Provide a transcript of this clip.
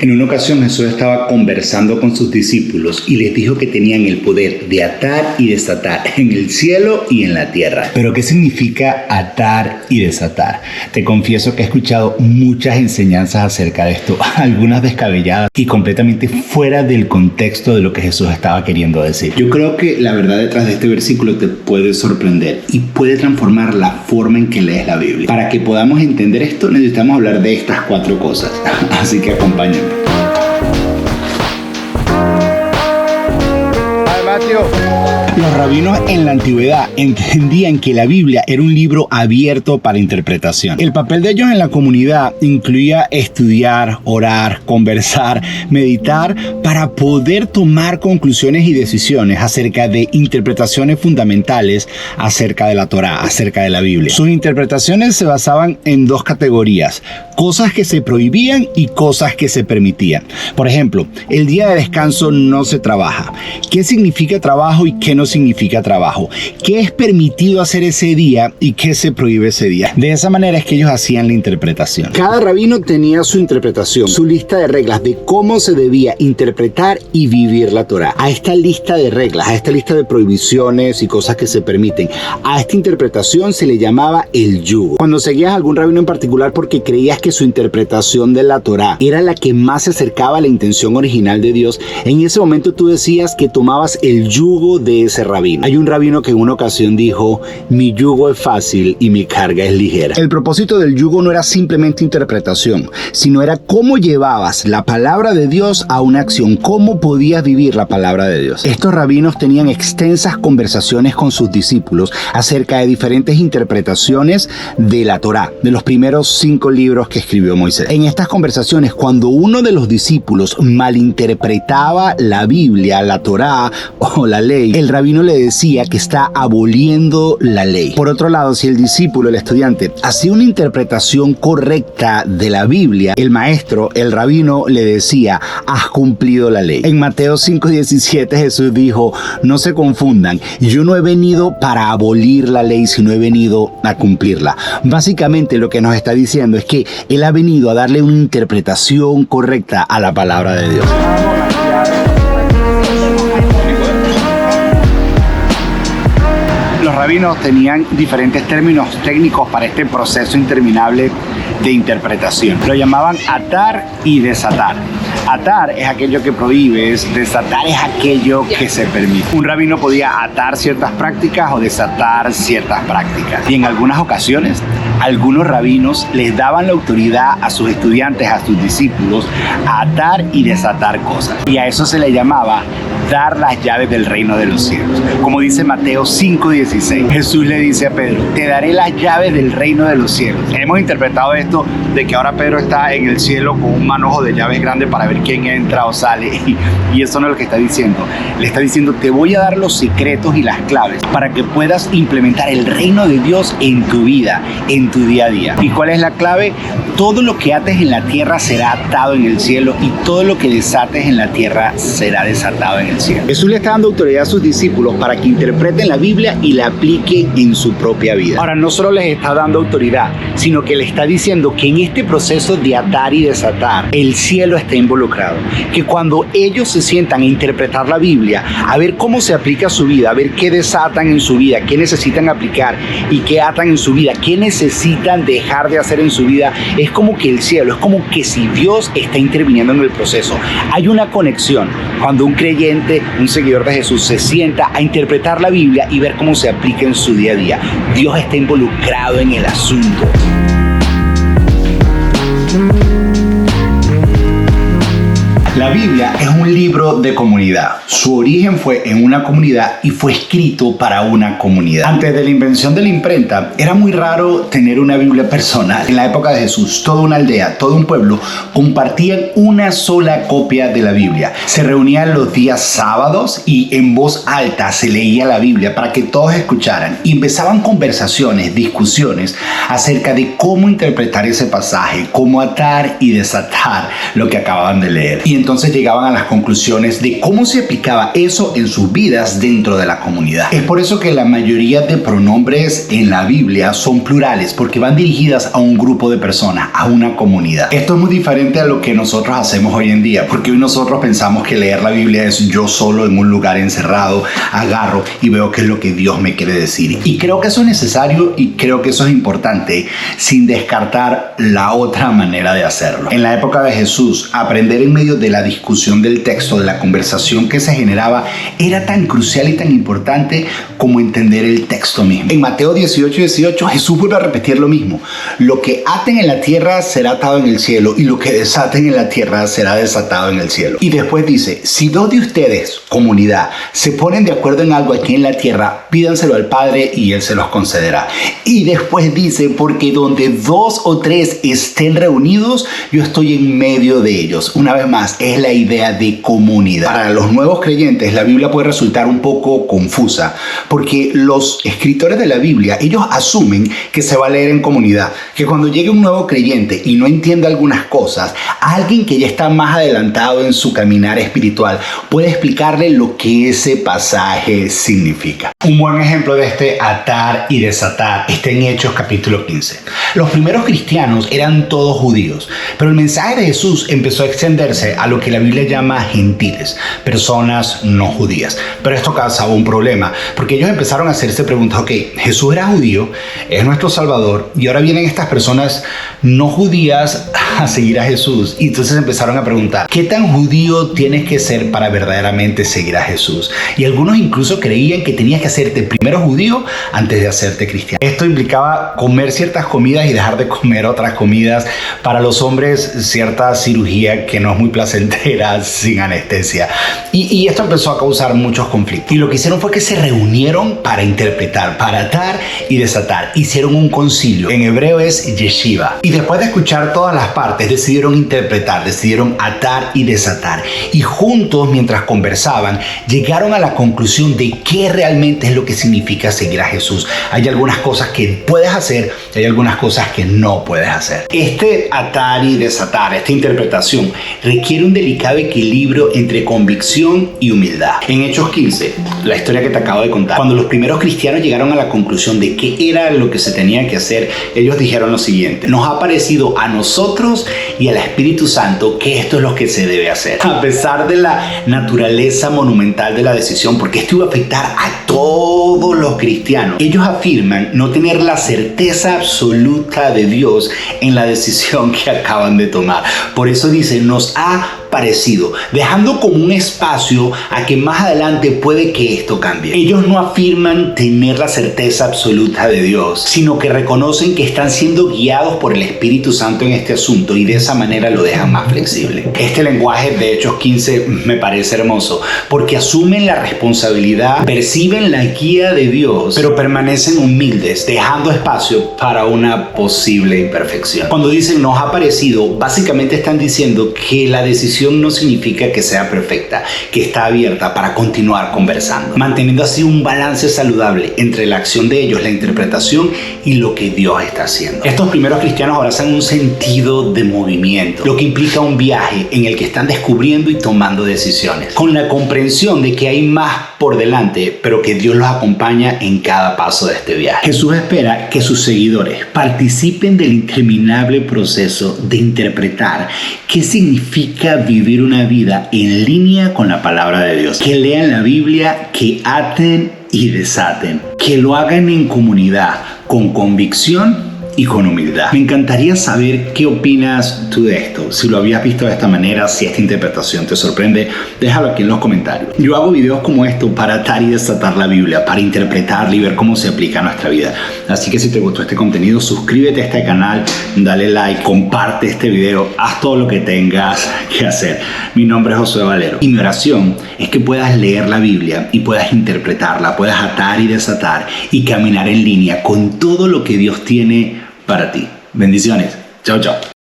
En una ocasión Jesús estaba conversando con sus discípulos y les dijo que tenían el poder de atar y desatar en el cielo y en la tierra. ¿Pero qué significa atar y desatar? Te confieso que he escuchado muchas enseñanzas acerca de esto, algunas descabelladas y completamente fuera del contexto de lo que Jesús estaba queriendo decir. Yo creo que la verdad detrás de este versículo te puede sorprender y puede transformar la forma en que lees la Biblia. Para que podamos entender esto necesitamos hablar de estas 4 cosas, así que acompáñame. Los rabinos en la antigüedad entendían que la Biblia era un libro abierto para interpretación. El papel de ellos en la comunidad incluía estudiar, orar, conversar, meditar para poder tomar conclusiones y decisiones acerca de interpretaciones fundamentales acerca de la Torá, acerca de la Biblia. Sus interpretaciones se basaban en 2 categorías: cosas que se prohibían y cosas que se permitían. Por ejemplo, el día de descanso no se trabaja. ¿Qué significa trabajo y qué no significa trabajo? ¿Qué es permitido hacer ese día y qué se prohíbe ese día? De esa manera es que ellos hacían la interpretación. Cada rabino tenía su interpretación, su lista de reglas de cómo se debía interpretar y vivir la Torá. A esta lista de reglas, a esta lista de prohibiciones y cosas que se permiten, a esta interpretación se le llamaba el yugo. Cuando seguías a algún rabino en particular porque creías que su interpretación de la Torá era la que más se acercaba a la intención original de Dios, en ese momento tú decías que tomabas el yugo de ese rabino. Hay un rabino que en una ocasión dijo: mi yugo es fácil y mi carga es ligera. El propósito del yugo no era simplemente interpretación, sino era cómo llevabas la palabra de Dios a una acción, cómo podías vivir la palabra de Dios. Estos rabinos tenían extensas conversaciones con sus discípulos acerca de diferentes interpretaciones de la Torá, de los primeros 5 libros que escribió Moisés. En estas conversaciones, cuando uno de los discípulos malinterpretaba la Biblia, la Torá o la ley, el rabino le decía que está aboliendo la ley. Por otro lado, si el discípulo, el estudiante, hacía una interpretación correcta de la Biblia, el maestro, el rabino, le decía: has cumplido la ley. En Mateo 5:17 Jesús dijo: no se confundan, yo no he venido para abolir la ley, sino he venido a cumplirla. Básicamente lo que nos está diciendo es que Él ha venido a darle una interpretación correcta a la palabra de Dios. Los rabinos tenían diferentes términos técnicos para este proceso interminable de interpretación. Lo llamaban atar y desatar. Atar es aquello que prohíbes, desatar es aquello que se permite. Un rabino podía atar ciertas prácticas o desatar ciertas prácticas. Y en algunas ocasiones, algunos rabinos les daban la autoridad a sus estudiantes, a sus discípulos, a atar y desatar cosas. Y a eso se le llamaba dar las llaves del reino de los cielos. Como dice Mateo 5:16, Jesús le dice a Pedro: te daré las llaves del reino de los cielos. Hemos interpretado esto de que ahora Pedro está en el cielo con un manojo de llaves grande para ver quién entra o sale, y eso no es lo que está diciendo. Le está diciendo: te voy a dar los secretos y las claves para que puedas implementar el reino de Dios en tu vida, en tu día a día. ¿Y cuál es la clave? Todo lo que ates en la tierra será atado en el cielo, y todo lo que desates en la tierra será desatado en el cielo. Jesús le está dando autoridad a sus discípulos para que interpreten la Biblia y la apliquen en su propia vida. Ahora, no solo les está dando autoridad, sino que le está diciendo que en este proceso de atar y desatar, el cielo está involucrado. Que cuando ellos se sientan a interpretar la Biblia, a ver cómo se aplica a su vida, a ver qué desatan en su vida, qué necesitan aplicar y qué atan en su vida, qué necesitan dejar de hacer en su vida, es como que el cielo, es como que si Dios está interviniendo en el proceso. Hay una conexión cuando un creyente, un seguidor de Jesús, se sienta a interpretar la Biblia y ver cómo se aplica en su día a día. Dios está involucrado en el asunto. La Biblia es un libro de comunidad. Su origen fue en una comunidad y fue escrito para una comunidad. Antes de la invención de la imprenta, era muy raro tener una Biblia personal. En la época de Jesús, toda una aldea, todo un pueblo compartían una sola copia de la Biblia. Se reunían los días sábados y en voz alta se leía la Biblia para que todos escucharan. Y empezaban conversaciones, discusiones acerca de cómo interpretar ese pasaje, cómo atar y desatar lo que acababan de leer. Y entonces entonces llegaban a las conclusiones de cómo se aplicaba eso en sus vidas dentro de la comunidad. Es por eso que la mayoría de pronombres en la Biblia son plurales, porque van dirigidas a un grupo de personas, a una comunidad. Esto es muy diferente a lo que nosotros hacemos hoy en día, porque hoy nosotros pensamos que leer la Biblia es yo solo en un lugar encerrado, agarro y veo qué es lo que Dios me quiere decir. Y creo que eso es necesario y creo que eso es importante, sin descartar la otra manera de hacerlo. En la época de Jesús, aprender en medio de la discusión del texto, de la conversación que se generaba, era tan crucial y tan importante como entender el texto mismo. En Mateo 18:18, Jesús vuelve a repetir lo mismo. Lo que aten en la tierra será atado en el cielo, y lo que desaten en la tierra será desatado en el cielo. Y después dice, si dos de ustedes, comunidad, se ponen de acuerdo en algo aquí en la tierra, pídanselo al Padre y Él se los concederá. Y después dice, porque donde dos o tres estén reunidos, yo estoy en medio de ellos. Una vez más, es la idea de comunidad. Para los nuevos creyentes, la Biblia puede resultar un poco confusa, porque los escritores de la Biblia, ellos asumen que se va a leer en comunidad, que cuando llegue un nuevo creyente y no entiende algunas cosas, alguien que ya está más adelantado en su caminar espiritual puede explicarle lo que ese pasaje significa. Un buen ejemplo de este atar y desatar está en Hechos capítulo 15. Los primeros cristianos eran todos judíos, pero el mensaje de Jesús empezó a extenderse a lo que la Biblia llama gentiles, personas no judías. Pero esto causaba un problema, porque ellos empezaron a hacerse preguntas, ok, Jesús era judío, es nuestro Salvador, y ahora vienen estas personas no judías a seguir a Jesús. Y entonces empezaron a preguntar, ¿qué tan judío tienes que ser para verdaderamente seguir a Jesús? Y algunos incluso creían que tenías que hacerte primero judío antes de hacerte cristiano. Esto implicaba comer ciertas comidas y dejar de comer otras comidas. Para los hombres, cierta cirugía que no es muy placentera sin anestesia. Y esto empezó a causar muchos conflictos. Y lo que hicieron fue que se reunieron para interpretar, para atar y desatar. Hicieron un concilio. En hebreo es yeshiva. Y después de escuchar todas las partes, decidieron interpretar, decidieron atar y desatar. Y juntos, mientras conversaban, llegaron a la conclusión de qué realmente es lo que significa seguir a Jesús. Hay algunas cosas que puedes hacer, hay algunas cosas que no puedes hacer. Este atar y desatar, esta interpretación, requiere un delicado equilibrio entre convicción y humildad. En Hechos 15, la historia que te acabo de contar, cuando los primeros cristianos llegaron a la conclusión de qué era lo que se tenía que hacer, ellos dijeron lo siguiente: nos ha parecido a nosotros y al Espíritu Santo que esto es lo que se debe hacer. A pesar de la naturaleza monumental de la decisión, porque esto iba a afectar a todos los cristianos, ellos afirman no tener la certeza absoluta de Dios en la decisión que acaban de tomar. Por eso dice, nos ha parecido, dejando como un espacio a que más adelante puede que esto cambie. Ellos no afirman tener la certeza absoluta de Dios, sino que reconocen que están siendo guiados por el Espíritu Santo en este asunto, y de esa manera lo dejan más flexible. Este lenguaje de Hechos 15 me parece hermoso, porque asumen la responsabilidad, perciben la guía de Dios, pero permanecen humildes, dejando espacio para una posible imperfección. Cuando dicen nos ha parecido, básicamente están diciendo que la decisión no significa que sea perfecta, que está abierta para continuar conversando, manteniendo así un balance saludable entre la acción de ellos, la interpretación y lo que Dios está haciendo. Estos primeros cristianos abrazan un sentido de movimiento, lo que implica un viaje en el que están descubriendo y tomando decisiones, con la comprensión de que hay más por delante, pero que Dios los acompaña en cada paso de este viaje. Jesús espera que sus seguidores participen del interminable proceso de interpretar qué significa vivir una vida en línea con la palabra de Dios. Que lean la Biblia, que aten y desaten, que lo hagan en comunidad, con convicción y con humildad. Me encantaría saber qué opinas tú de esto. Si lo habías visto de esta manera, si esta interpretación te sorprende, déjalo aquí en los comentarios. Yo hago videos como esto para atar y desatar la Biblia, para interpretarla y ver cómo se aplica a nuestra vida. Así que si te gustó este contenido, suscríbete a este canal, dale like, comparte este video, haz todo lo que tengas que hacer. Mi nombre es Josué Valero y mi oración es que puedas leer la Biblia y puedas interpretarla, puedas atar y desatar y caminar en línea con todo lo que Dios tiene para ti. Bendiciones. Chao, chao.